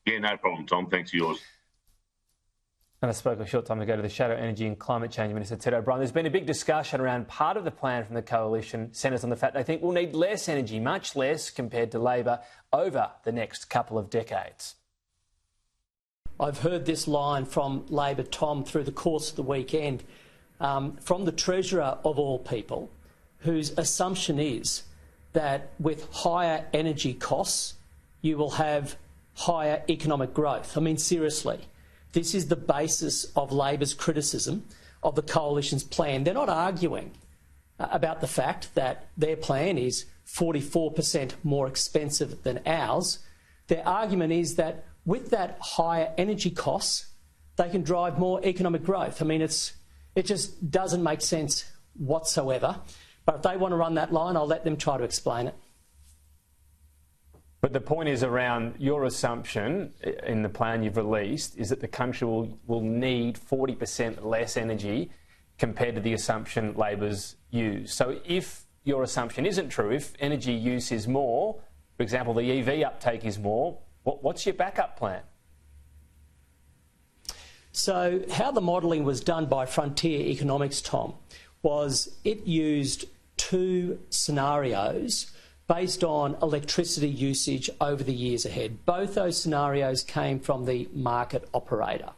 Yeah, no problem, Tom. Thanks for yours. And I spoke a short time ago to the Shadow Energy and Climate Change Minister, Ted O'Brien. There's been a big discussion around part of the plan from the Coalition centres on the fact they think we'll need less energy, much less compared to Labor, over the next couple of decades. I've heard this line from Labor, Tom, through the course of the weekend, from the Treasurer of all people, whose assumption is that with higher energy costs, you will have higher economic growth. I mean, seriously, this is the basis of Labor's criticism of the Coalition's plan. They're not arguing about the fact that their plan is 44% more expensive than ours. Their argument is that with that higher energy costs, they can drive more economic growth. I mean, it just doesn't make sense whatsoever. But if they want to run that line, I'll let them try to explain it. But the point is around your assumption in the plan you've released is that the country will need 40% less energy compared to the assumption Labor's used. So if your assumption isn't true, if energy use is more, for example, the EV uptake is more, what's your backup plan? So how the modelling was done by Frontier Economics, Tom, was it used two scenarios based on electricity usage over the years ahead. Both those scenarios came from the market operator.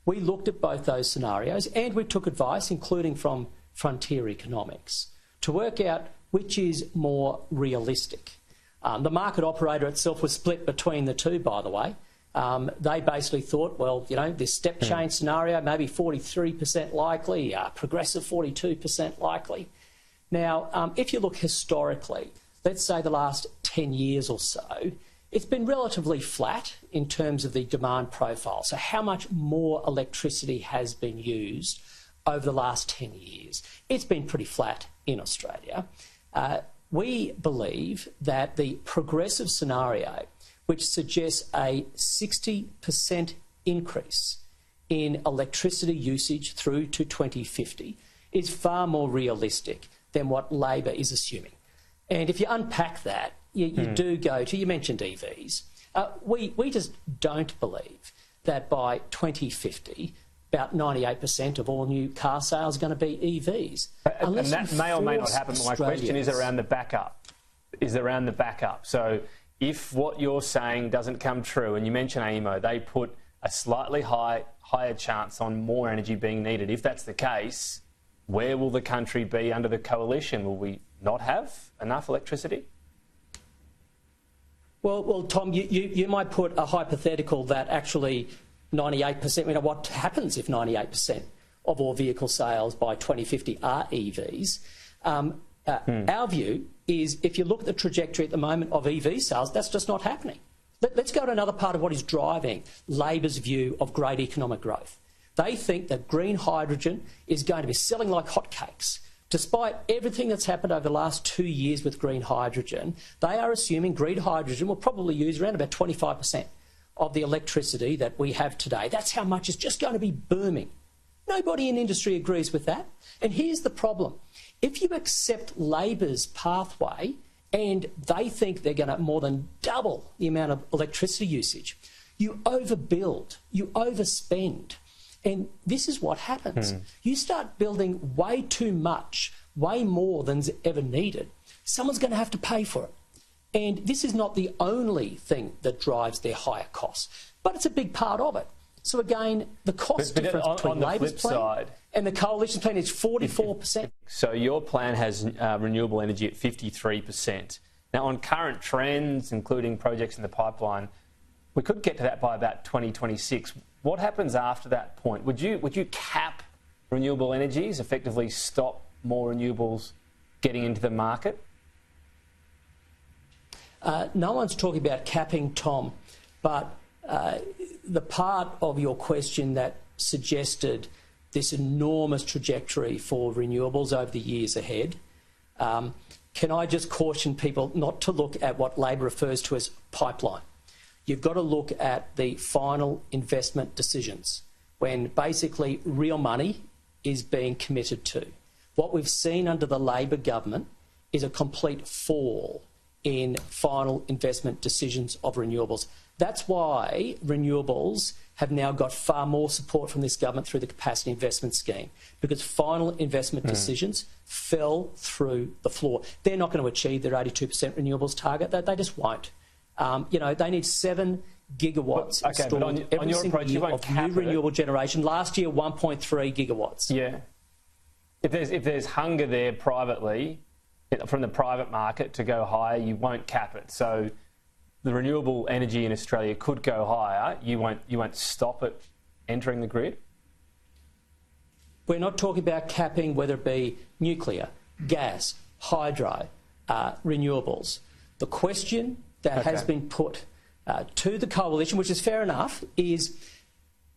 We looked at both those scenarios and we took advice, including from Frontier Economics, to work out which is more realistic. The market operator itself was split between the two, by the way. They basically thought, well, you know, this step change scenario, maybe 43% likely, progressive 42% likely. Now, if you look historically, let's say the last 10 years or so, it's been relatively flat in terms of the demand profile. So how much more electricity has been used over the last 10 years? It's been pretty flat in Australia. We believe that the progressive scenario, which suggests a 60% increase in electricity usage through to 2050, is far more realistic than what Labor is assuming. And if you unpack that, you do go to, you mentioned EVs. We just don't believe that by 2050, about 98% of all new car sales are going to be EVs. And that may or may not happen. My question is around the backup. So if what you're saying doesn't come true, and you mentioned AEMO, they put a slightly higher chance on more energy being needed. If that's the case, where will the country be under the Coalition? Will we not have enough electricity? Well, Tom, you might put a hypothetical that actually 98%, you know, what happens if 98% of all vehicle sales by 2050 are EVs? Our view is if you look at the trajectory at the moment of EV sales, that's just not happening. Let's go to another part of what is driving Labor's view of great economic growth. They think that green hydrogen is going to be selling like hotcakes. Despite everything that's happened over the last 2 years with green hydrogen, they are assuming green hydrogen will probably use around about 25% of the electricity that we have today. That's how much is just going to be booming. Nobody in industry agrees with that. And here's the problem. If you accept Labor's pathway and they think they're going to more than double the amount of electricity usage, you overbuild, you overspend. And this is what happens. You start building way too much, way more than's ever needed. Someone's going to have to pay for it. And this is not the only thing that drives their higher costs, but it's a big part of it. So again, the cost difference between Labor's plan and the Coalition plan is 44%. So your plan has renewable energy at 53%. Now, on current trends, including projects in the pipeline, we could get to that by about 2026. What happens after that point? Would you cap renewable energies, effectively stop more renewables getting into the market? No one's talking about capping, Tom, but the part of your question that suggested this enormous trajectory for renewables over the years ahead, can I just caution people not to look at what Labor refers to as pipeline? You've got to look at the final investment decisions when basically real money is being committed to. What we've seen under the Labor government is a complete fall in final investment decisions of renewables. That's why renewables have now got far more support from this government through the capacity investment scheme, because final investment decisions fell through the floor. They're not going to achieve their 82% renewables target. They just won't. They need 7 gigawatts installed every single year of new renewable generation. Last year, 1.3 gigawatts. Yeah. If there's hunger there privately, from the private market to go higher, you won't cap it. So the renewable energy in Australia could go higher. You won't stop it entering the grid? We're not talking about capping, whether it be nuclear, gas, hydro, renewables. The question that has been put to the coalition, which is fair enough, is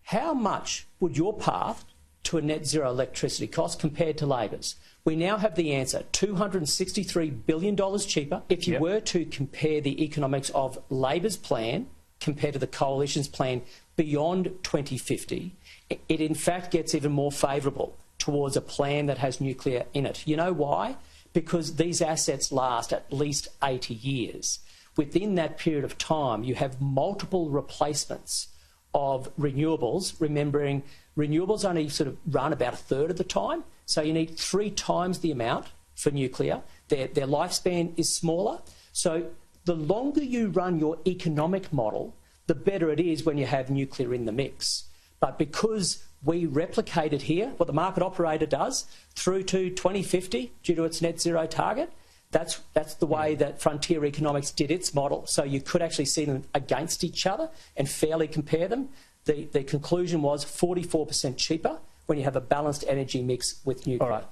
how much would your path to a net zero electricity cost compared to Labor's? We now have the answer, $263 billion cheaper. If you were to compare the economics of Labor's plan compared to the coalition's plan beyond 2050, it in fact gets even more favourable towards a plan that has nuclear in it. You know why? Because these assets last at least 80 years. Within that period of time, you have multiple replacements of renewables, remembering renewables only sort of run about a third of the time, so you need 3 times the amount for nuclear. Their lifespan is smaller, so the longer you run your economic model, the better it is when you have nuclear in the mix. But because we replicate it here, what the market operator does, through to 2050 due to its net zero target, that's the way that Frontier Economics did its model. So you could actually see them against each other and fairly compare them. The conclusion was 44% cheaper when you have a balanced energy mix with nuclear. All right.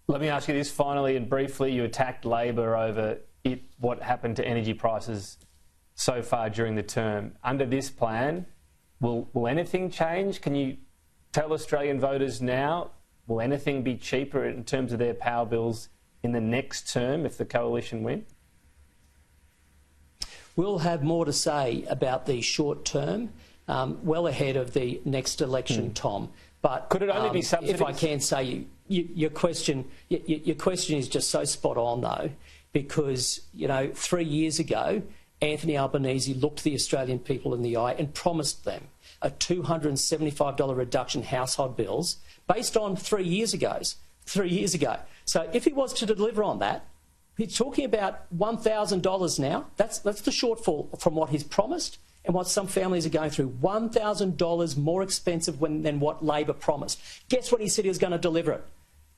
Let me ask you this finally and briefly. You attacked Labor over what happened to energy prices so far during the term. Under this plan, will anything change? Can you tell Australian voters now, will anything be cheaper in terms of their power bills in the next term if the coalition win? We'll have more to say about the short term well ahead of the next election, Tom. But could it only be subsidies? If I can say, your question is just so spot on, though, because 3 years ago, Anthony Albanese looked the Australian people in the eye and promised them a $275 reduction in household bills based on 3 years ago. So if he was to deliver on that, he's talking about $1,000 now. That's the shortfall from what he's promised and what some families are going through. $1,000 more expensive than what Labor promised. Guess when he said he was going to deliver it?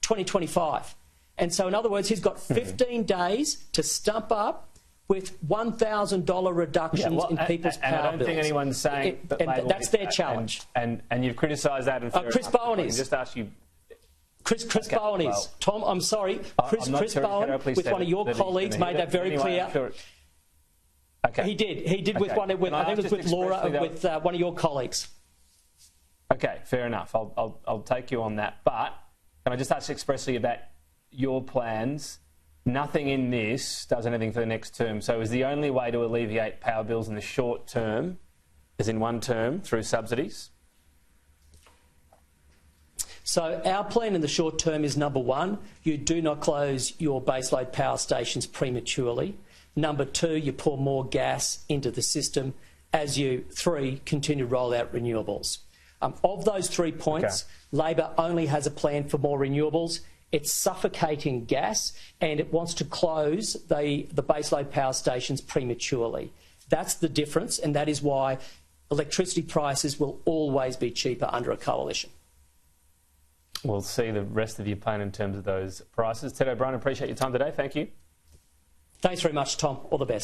2025. And so, in other words, he's got 15 days to stump up with $1,000 reductions in people's power bills. I don't think anyone's saying that that's their challenge. And you've criticised that. Chris Bowen is. Just ask you. Chris Bowen is. Tom, I'm sorry. Chris Bowen, with one of your colleagues, made that very clear. Sure. Okay. He did with one. I think it was with Laura, with one of your colleagues. Okay, fair enough. I'll take you on that. But can I just ask expressly about your plans? Nothing in this does anything for the next term. So is the only way to alleviate power bills in the short term, as in one term, through subsidies? So our plan in the short term is, number one, you do not close your baseload power stations prematurely. Number two, you pour more gas into the system. As you, 3, continue to roll out renewables. Of those 3 points, Labor only has a plan for more renewables. It's suffocating gas, and it wants to close the baseload power stations prematurely. That's the difference, and that is why electricity prices will always be cheaper under a coalition. We'll see the rest of your plan in terms of those prices. Ted O'Brien, appreciate your time today. Thank you. Thanks very much, Tom. All the best.